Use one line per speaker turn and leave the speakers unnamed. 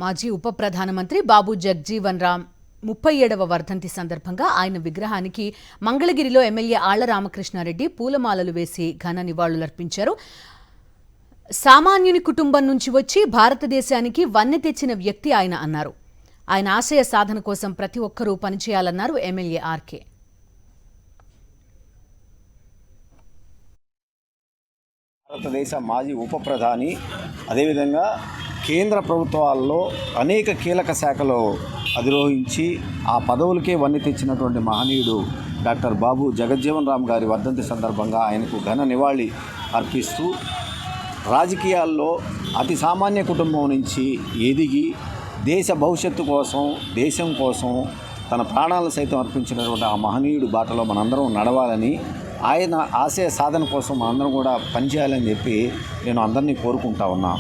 మాజీ ఉప ప్రధానమంత్రి బాబు జగజ్జీవన్ రామ్ 37వ వర్ధంతి సందర్భంగా ఆయన విగ్రహానికి మంగళగిరిలో ఎమ్మెల్యే ఆళ్ల రామకృష్ణారెడ్డి పూలమాలలు వేసి ఘన నివాళులర్పించారు. సామాన్యుని కుటుంబం నుంచి వచ్చి భారతదేశానికి వన్నె తెచ్చిన వ్యక్తి ఆయన అన్నారు. ఆయన ఆశయ సాధన కోసం ప్రతి ఒక్కరూ పనిచేయాలన్నారు ఎమ్మెల్యే ఆర్కే.
భారతదేశ మాజీ ఉప ప్రధాని, అదేవిధంగా కేంద్ర ప్రభుత్వాల్లో అనేక కీలక శాఖలు అధిరోహించి ఆ పదవులకే వన్నె తెచ్చినటువంటి మహనీయుడు డాక్టర్ బాబు జగజ్జీవన్ రామ్ గారి వర్ధంతి సందర్భంగా ఆయనకు ఘన నివాళి అర్పిస్తూ రాజకీయాల్లో అతి సామాన్య కుటుంబం నుంచి ఎదిగి దేశ భవిష్యత్తు కోసం, దేశం కోసం తన ప్రాణాలను సైతం అర్పించినటువంటి ఆ మహనీయుడు బాటలో మనందరం నడవాలని, ఆయన ఆశయ సాధన కోసం మనందరం కూడా పనిచేయాలని చెప్పి నేను అందరినీ కోరుకుంటా ఉన్నా.